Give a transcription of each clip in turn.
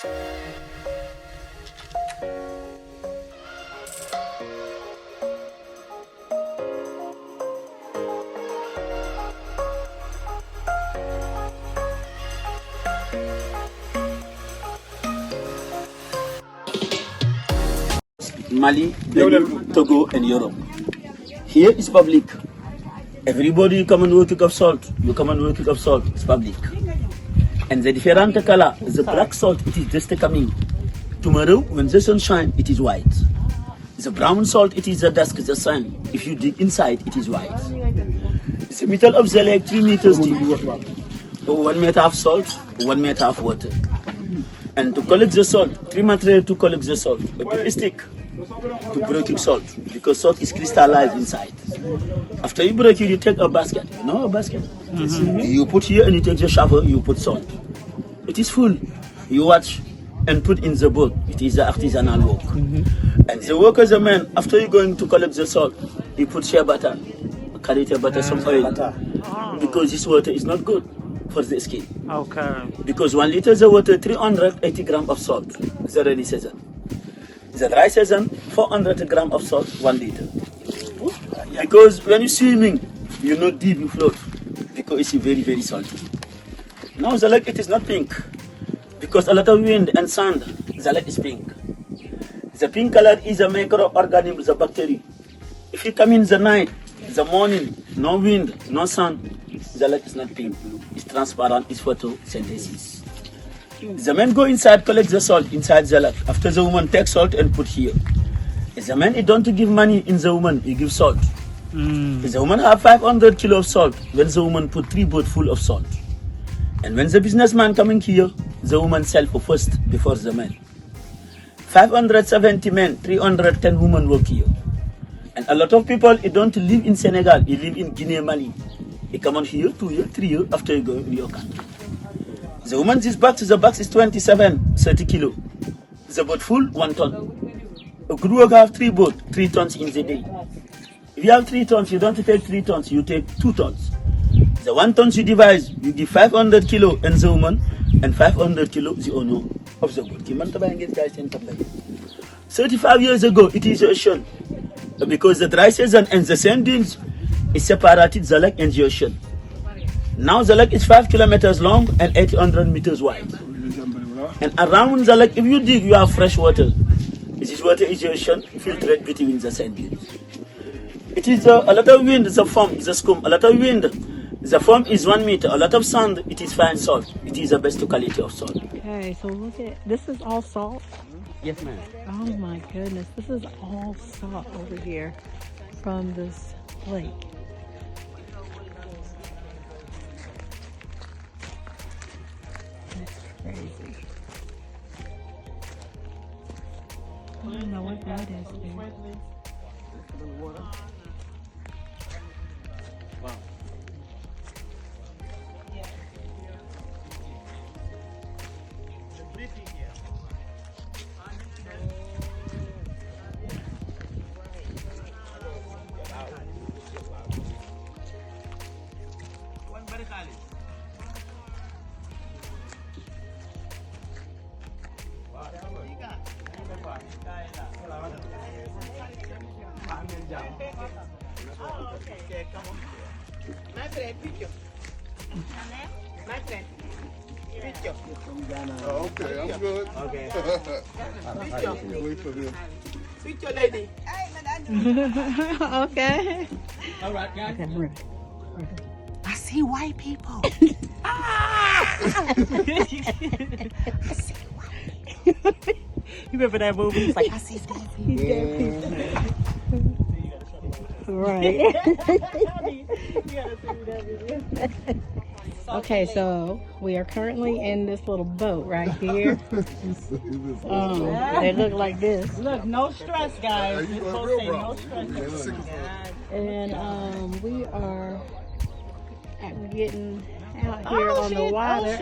Mali, Benin, Togo, and Europe. Here is public. Everybody you come and work of salt. You come and work of salt. It's public. And the different color, the black salt, it is just coming. Tomorrow, when the sun shines, it is white. The brown salt, it is the dusk, the sun. If you dig inside, it is white. The middle of the lake, 3 meters deep. 1 meter of salt, 1 meter of water. And to collect the salt, 3 material to collect the salt. A big stick to break salt, because salt is crystallized inside. After you break it, you take a basket. You know a basket? You put here and you take the shovel, you put salt. It is full. You watch and put in the boat. It is the artisanal work. And the workers, the man, after you going to collect the salt, you put shea butter, carrot butter, some oil, because this water is not good for the skin. Okay. Because 1 liter of water, 380 grams of salt, the rainy season. The dry season, 400 grams of salt, 1 liter. Because when you're swimming, you know deep you float, because it's very, very salty. Now the lake, it is not pink, because a lot of wind and sand, the lake is pink. The pink color is a microorganism, the bacteria. If you come in the night, the morning, no wind, no sun, the lake is not pink. It's transparent, it's photosynthesis. The men go inside, collect the salt inside the lake. After the woman takes salt and put here. If the man, he don't give money in the woman, he gives salt. If the woman have 500 kilo of salt, when the woman put 3 boats full of salt. And when the businessman coming here, the woman sell for first before the man. 570 men, 310 women work here. And a lot of people, they don't live in Senegal, they live in Guinea, Mali. They come on here 2 years, 3 years after you go in your country. The woman, the box is 30 kilo. The boat full, 1 ton. A good worker have 3 boats, 3 tons in the day. If you have 3 tons, you don't take 3 tons, you take 2 tons. The 1 ton you divide, you give 500 kilo and the woman, and 500 kilo the owner of the boat. 35 years ago, it is the ocean. Because the dry season and the sand dunes, it separated the lake and the ocean. Now the lake is 5 kilometers long and 800 meters wide. And around the lake, if you dig, you have fresh water. This water is the ocean, filtered between the sand dunes. It is a lot of wind, the foam, the scum, a lot of wind. The foam is 1 meter, a lot of sand, it is fine salt. It is the best quality of salt. Okay, so look at, this is all salt? Yes, ma'am. Oh my goodness, this is all salt over here from this lake. That's crazy. I don't know what that is there. My friend, picture. My friend, picture. Oh, okay, I'm good. Okay. Wait for this. Picture, lady. Okay. All right, guys. Okay, ready. I see white people. You remember that movie? It's like, I see dead people. Right. Okay, so we are currently in this little boat right here. They look like this. look, no stress, guys. It's supposed to say no stress. And we are getting out here on the water.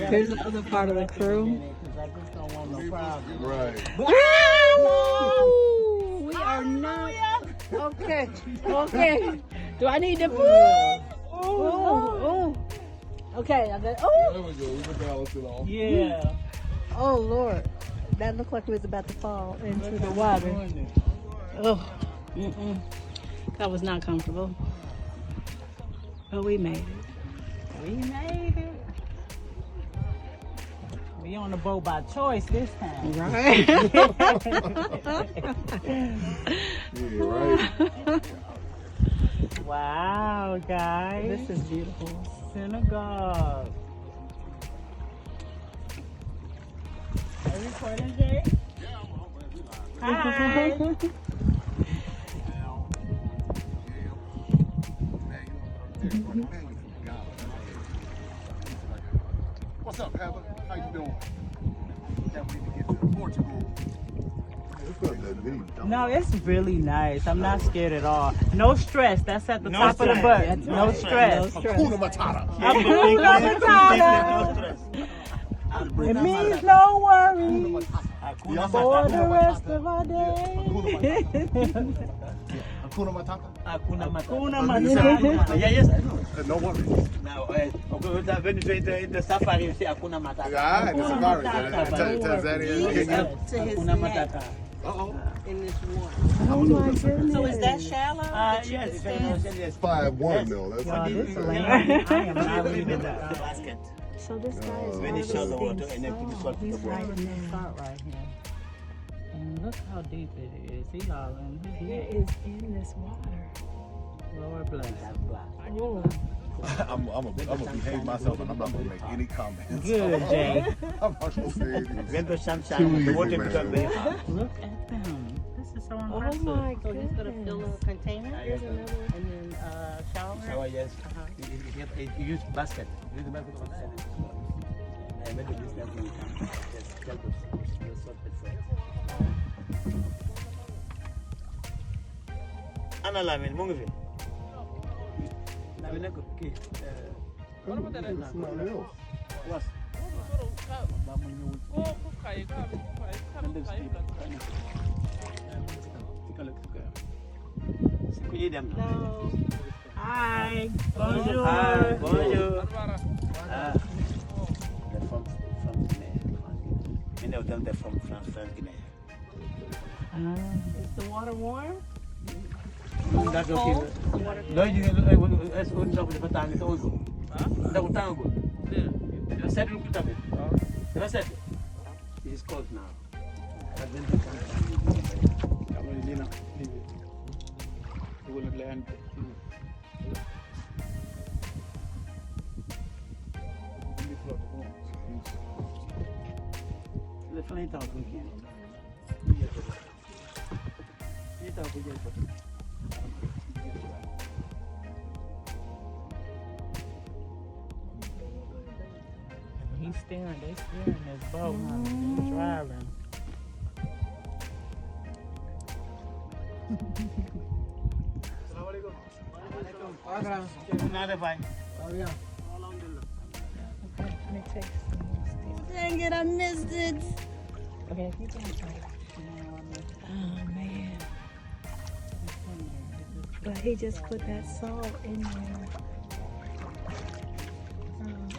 Here's the other part of the crew. Right. Woo! We are not. Okay. Okay. Do I need to? Oh, Okay. I'm like, oh, There we go. We can balance it off. Yeah. oh Lord, that looked like it was about to fall into the water. Oh, that was not comfortable. But we made it. We made it. We on the boat by choice this time. Right. Yeah, right. Wow, guys. This is beautiful. Senegal. Are you recording, Jay? Hi. What's up, Pepper? How you doing? Can't wait to get to Portugal. It's not that deep. No, it's really nice. I'm not scared at all. No stress. That's at the top of the button. No stress. Hakuna Matata. Hakuna Matata. It means no worries for the rest of our day. Hakuna Matata. Hakuna Matata. Yeah, yes, I know. No worries. Now, when you in the safari, you say Hakuna Matata. Yeah, the safari. Tanzania. Hakuna Matata. Uh-oh. In this water. Oh my goodness. So is that shallow? Yes, yes. 5'1" though. That's Y'all, good. this land, I am not leaving that. Basket. So this guy is When it's shallow water and then put the salt in the He's water. right now. Start right here. And look how deep it is. He hollering. He His neck. is in this water. Lord bless. Oh. I'm gonna behave myself and I'm not gonna make any comments. Good, Jay. I'm not gonna say anything. When the sun Too shines, the easy, water man. becomes very hot. Look at them. This is so Oh impressive. my So he's gonna fill goodness. a container Here's another. and then shower. Shower, yes. You use basket. Use the basket of sand. And when the distance will come, just tell the salt itself. Ana Lamin, mo ngi fi. Lamin ko ki. Somebody else. Was. Ba mo ñewul. No. Hi. Bonjour. Hi, bonjour. They're from Guinea. Many of them they're from France, Guinea. Is the water warm? That's okay. No, you as good job the tang to go. That will tango. You said you put up it. You said it is cold now. But then they come in dinner. You will land. Le flan est en train de He's steering. They steering this boat. He's driving. Nada fine. Okay, let me take some. Dang it, I missed it. Okay, if you can try it. Oh man. But he just put that salt in there.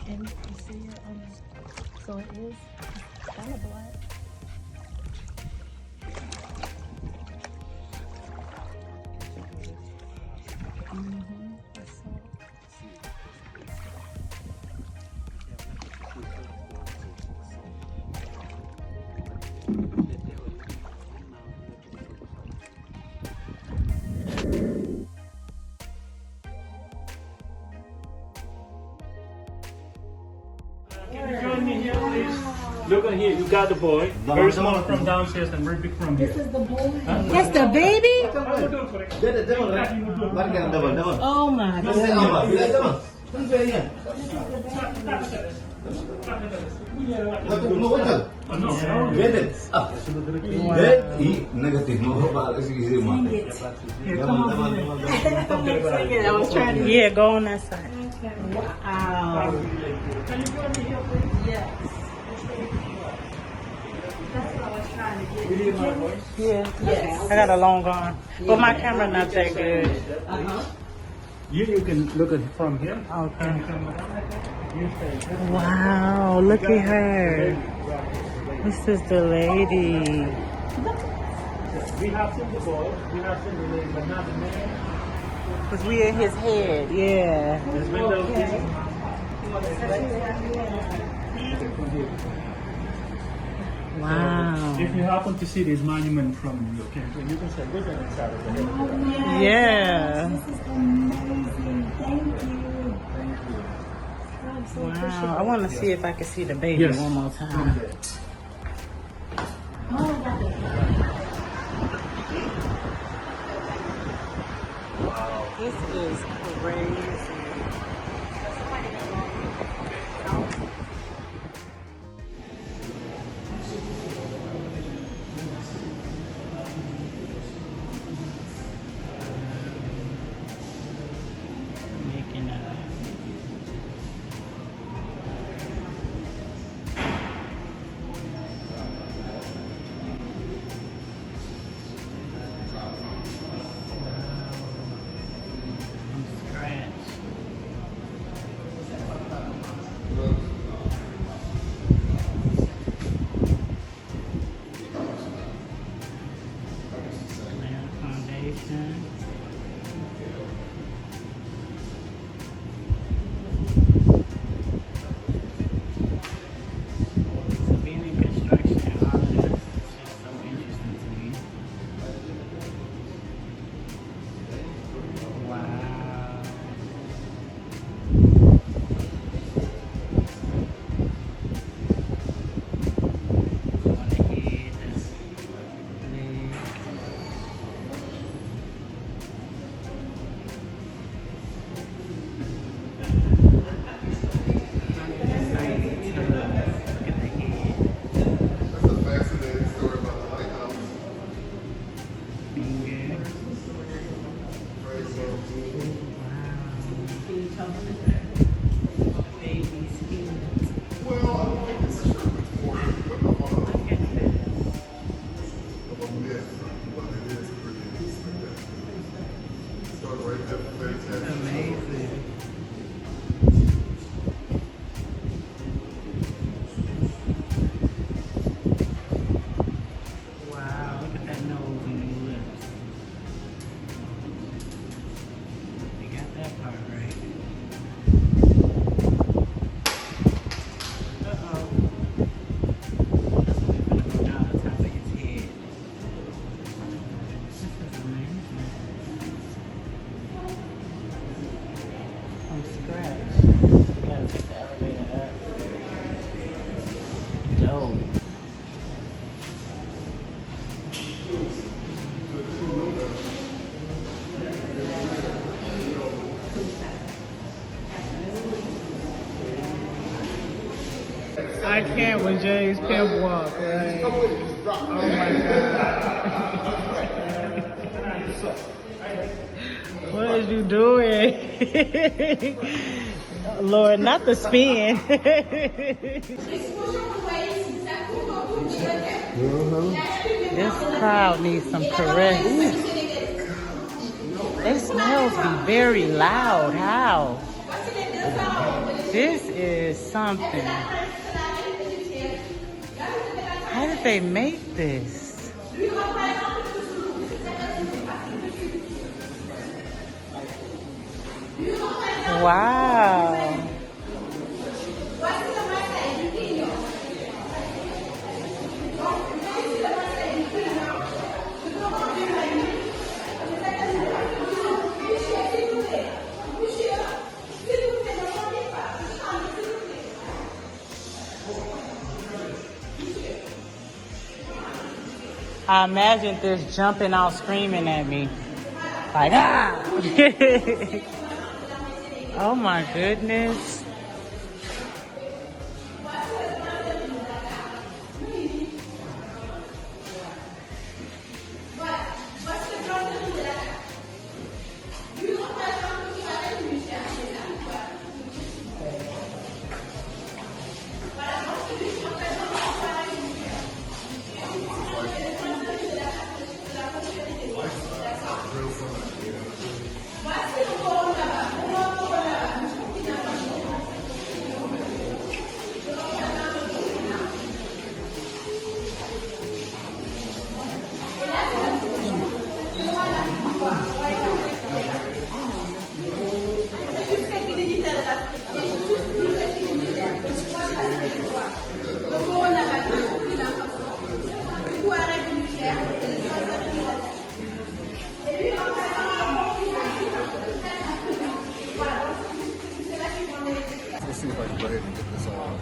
And you see it on the, so it is kind of black. That's salt. Look at here, you got the boy. Very small from downstairs and very big from here. That's the baby? Oh my God. Yeah, go on that side. Wow. Yeah. I got a long arm. But my camera not that good. You can look at it from here. Okay. You say, Wow, look at her. This is the lady. we have seen the boy, we have seen the lady, but not the man. Because we in his head, yeah. There's windows here. Wow. If you happen to see this monument from your country, you can say, look at the side of the head. Yeah. This is amazing. Thank you. Wow. I want to see if I can see the baby Yes. one more time. This is crazy. Making a scratch. Layer foundation. So being in construction, all of this is just so interesting to me. Wow. On the head, that's leg. Look at the head. That's a fascinating story about the lighthouse. Finger. Praise the Wow. Baby's feet. Well, I don't think it's true before, but I'm on Look at this. this. But it is pretty spectacular. Start right there, fantastic. Amazing. Wow, look at that nose and the lips. They got that part right. Uh-oh. That's what we're gonna go down the top of his head. This is amazing. From scratch. We gotta take the elevator up. Dope. I can't with Jay's pimp walk, right? Oh my God. What is you doing? Lord, not the spin. This crowd needs some caress. They smells be very loud. How? This is something. How did they make this? Wow. I imagine this jumping out screaming at me. Like, ah! Oh my goodness. see if I can go ahead and get this on.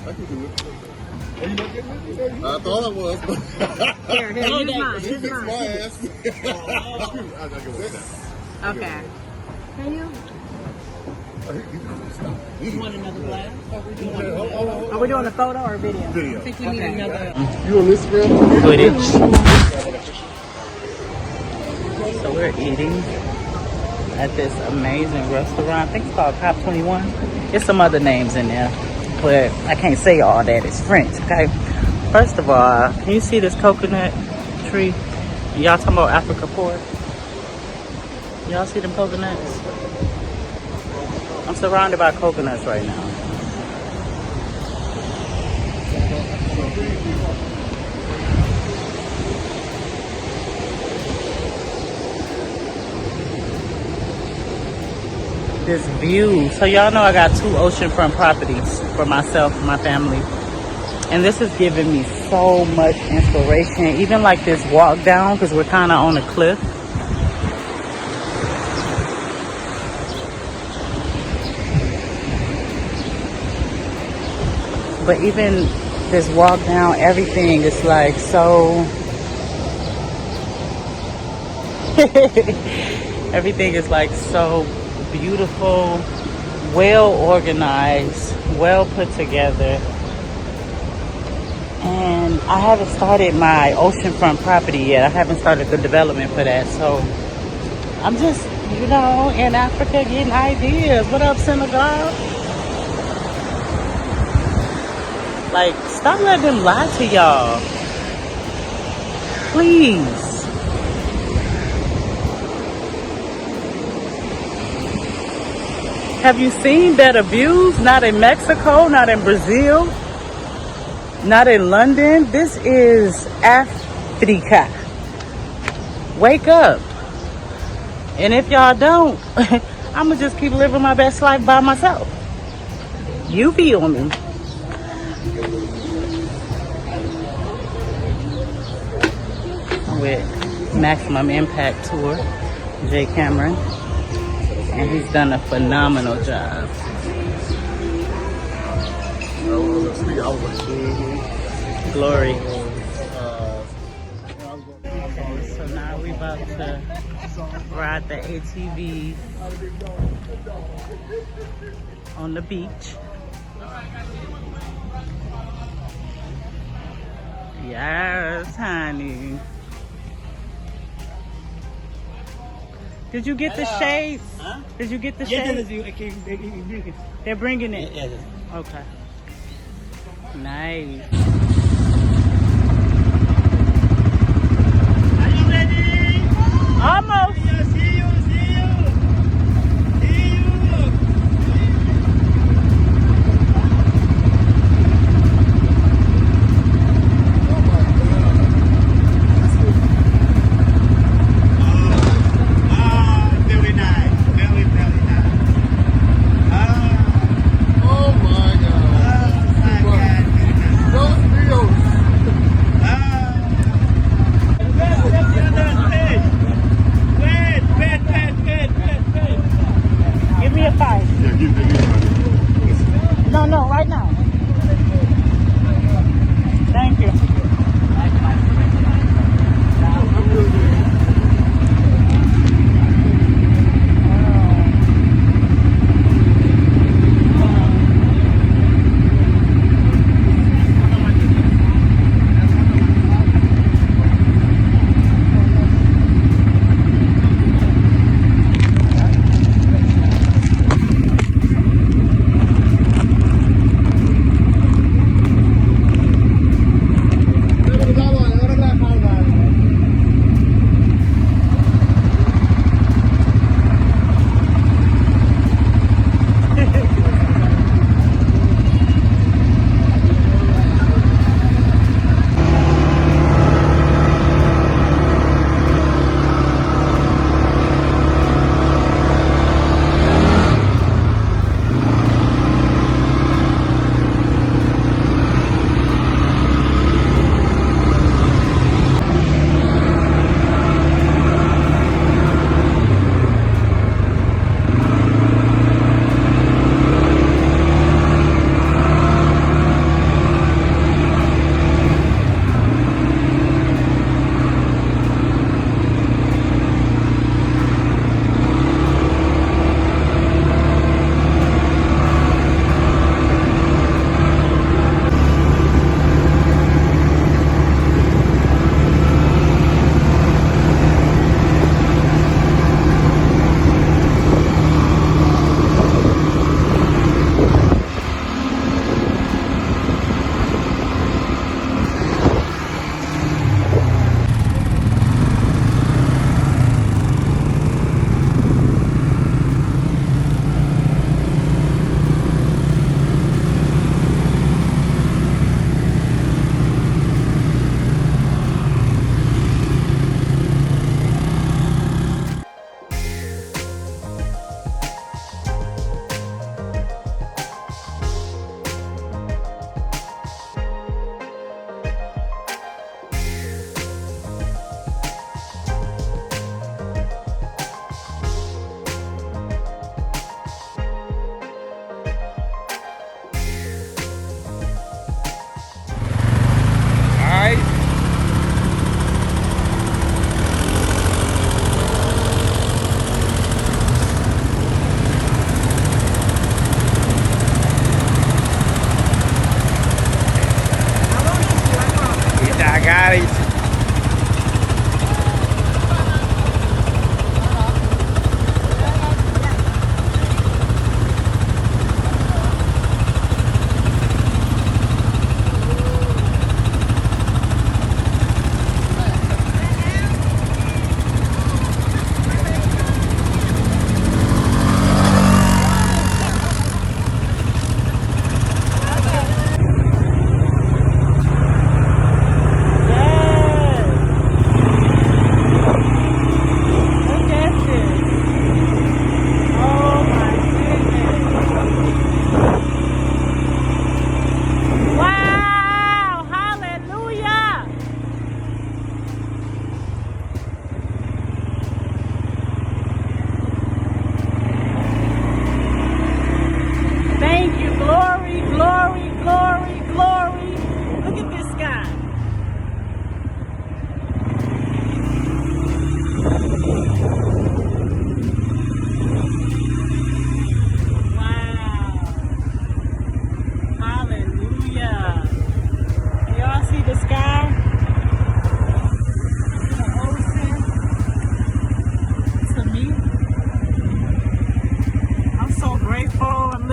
I can do it. Are you not getting it? I thought I was, but Here, use mine. you Use fixed my mine. ass. I gotta go with that. Okay. Can you? You want another glass? Are we doing a photo or a video? Video. I think we need another. You on Instagram? Footage. So we're eating at this amazing restaurant. I think it's called Cop 21. There's some other names in there, but I can't say all that. It's French, okay? First of all, can you see this coconut tree? Y'all talking about Africa pork? Y'all see them coconuts? I'm surrounded by coconuts right now. This view. So y'all know I got 2 oceanfront properties for myself and my family. And this is giving me so much inspiration. Even like this walk down, because we're kind of on a cliff. But even this walk down, everything is like so... everything is like so beautiful, well organized, well put together. And I haven't started my oceanfront property yet. I haven't started the development for that. So I'm just, you know, in Africa getting ideas. What up, Senegal? Like, stop letting them lie to y'all. Please. Have you seen better views? Not in Mexico, not in Brazil, not in London. This is Africa. Wake up. And if y'all don't, I'm gonna just keep living my best life by myself. You feel me? With Maximum Impact Tour, Jay Cameron, and he's done a phenomenal job. Glory. Okay, so now we're about to ride the ATVs on the beach. Yes, honey. Did you get the shades? Huh? Did you get the shades? They're bringing it? Yes. Okay. Nice. Are you ready? Almost. See you. No, right now. Thank you.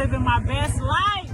living my best life.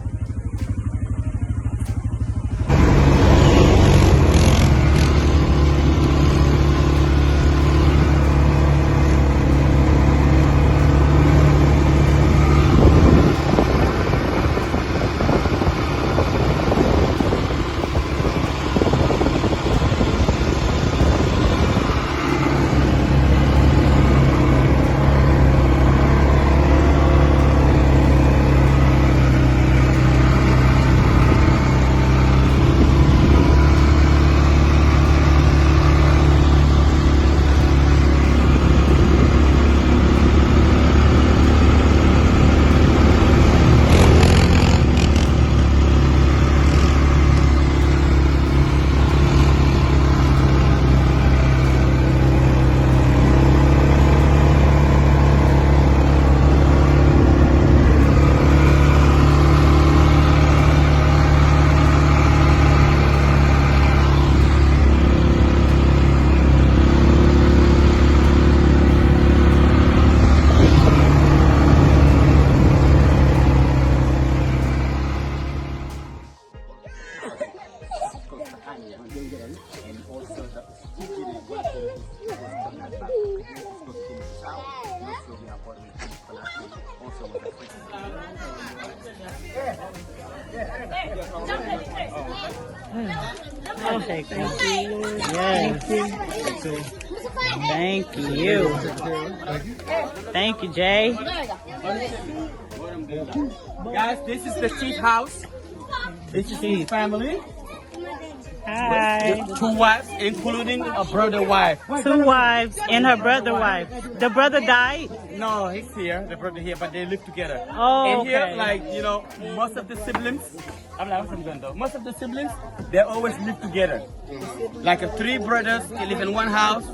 Okay, thank you. Yes. Thank you. Thank you, Jay. Guys, this is the chief house. This is his family. Hi. 2 wives, including a brother wife. 2 wives and her brother wife. The brother died? No, he's here, the brother here, but they live together. Oh, and okay. here, like, you know, most of the siblings, most of the siblings, they always live together. Like 3 brothers, they live in one house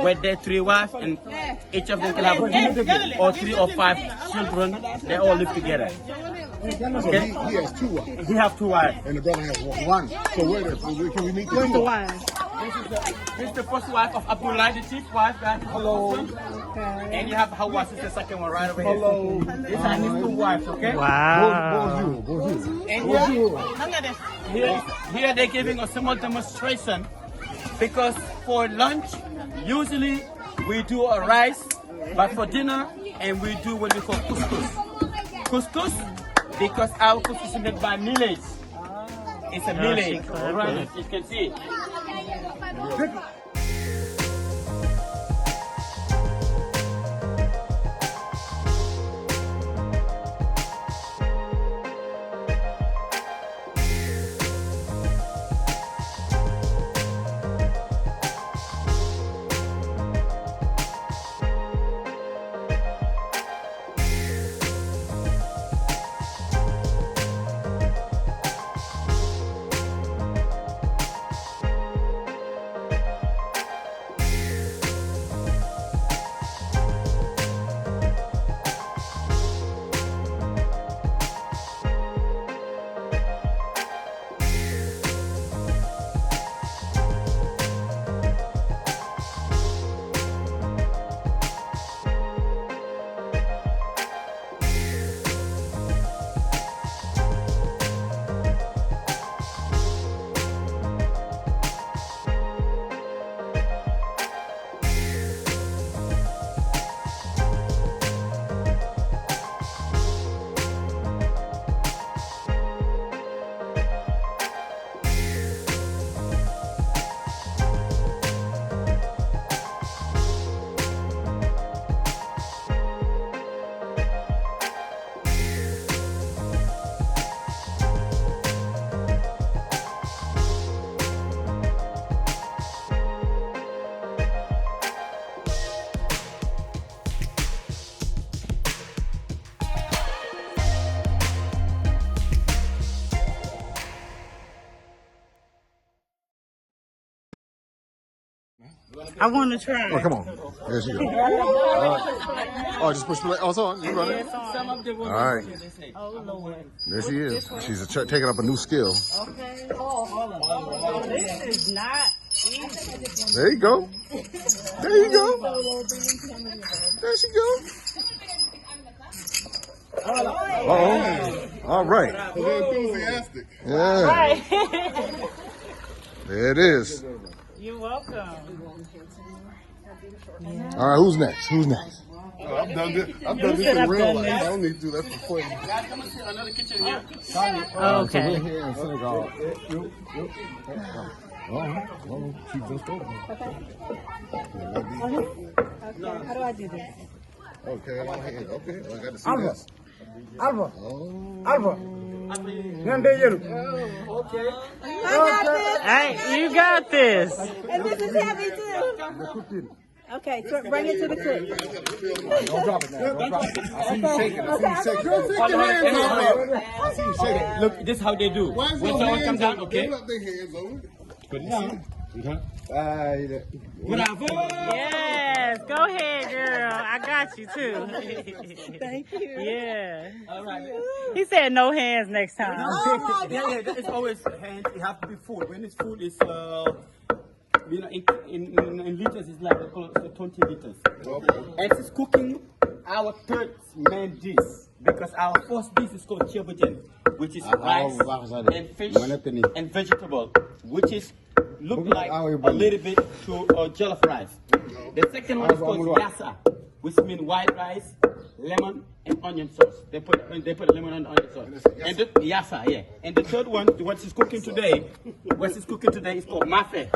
with their 3 wives, and each of them can have 2 or 3 or 5 children. They all live together. Okay. He has 2 wives. He have 2 wives. And the brother has 1. So can we meet the Where's the wives? This is the first wife of Abdullah, the chief wife. Hello. Okay. And you have Hawa, this is the second one right over here. Hello. These are his 2 wives, okay? Wow. Bonjour. And here they're giving a small demonstration because for lunch, usually we do a rice, but for dinner, and we do what we call couscous. Couscous, because our couscous is made by millage. It's a millage, right? You can see. I want to try. Oh, come on. There she goes. Oh, just push play. Oh, it's on. You running. All right. There she is. She's taking up a new skill. Okay. This is not easy. There you go. There you go. There she goes. Uh-oh. All right. They're enthusiastic. Yeah. Right. There it is. You're welcome. All right, who's next? Who's next? Oh, I've done this. I've done this in real life. I don't need to do that for fun. Guys, come and see another kitchen here. Okay. We're here in Senegal. She just opened. Okay. How do I do this? Okay, I'm on here. Okay, I got to see this. Alpha. Oh. Alpha. Hey, you got this. And this is heavy too. Okay, so bring it to the cook. Don't drop it now. Don't drop it. I see you shaking. I see you shaking. Girl, take your hands off it. I see you shaking. Look, this is how they do. Why is When your someone hands comes down, over? okay? Don't have their hands over it. Put it down. Bravo. Yes. Go ahead, girl. I got you too. Thank you. Yeah. All right. He said no hands next time. Yeah, it's always hands. It has to be full. When it's full, it's in liters, it's like 20 liters. And it's cooking our third main dish because our first dish is called chebujin, which is rice and fish and vegetable, which is look like a little bit to jollof rice. The second one is called yassa, which means white rice, lemon, and onion sauce. They put lemon on the onion sauce. And the yassa, yeah. And the third one, what she's cooking today, is called mafe.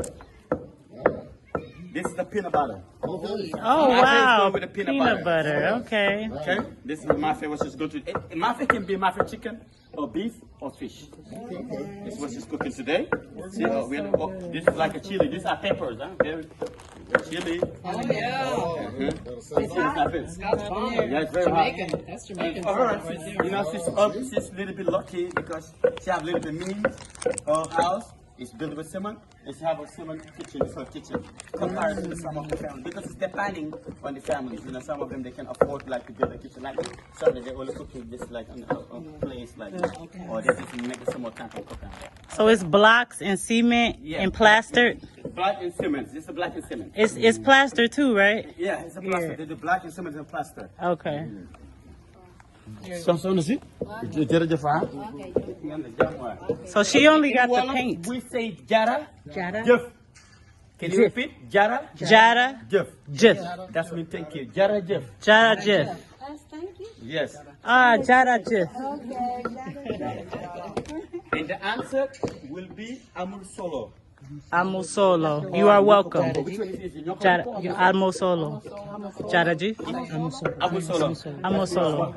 This is the peanut butter. Oh wow, with the peanut butter. Okay. Okay, this is mafe. What she's going to. Mafe can be mafe chicken or beef or fish. This is what she's cooking today. See, this is like a chili. These are peppers, huh? Very chili. Oh yeah. Yeah, it's very hot. That's Jamaican. For her, she's a little bit lucky because she have a little bit means. Her house is built with cement. It's have a cement kitchen, it's her kitchen, compared to some of the families. Because it's depending on the families. Some of them they can afford like to build a kitchen like this. Some they only cook in this like on a place like this. Or they just make it some more time for cooking. So it's blocks and cement and plastered. Black and cement. This is black and cement. It's plastered too, right? Yeah, it's a plaster. Yeah. They do black and cement and plaster. Okay. So she only got the paint. We say jara. Jara. Jif. Can you repeat? Jara. Jara. Jif. Jif. That's me. Thank you. Jara Jif. Jara Jif. Thank you. Yes. Ah, Jara Jif. And the answer will be Amul Solo. Amo solo. You are welcome. Jara, Amo solo. Jara Jif. Amul Solo. Amo solo.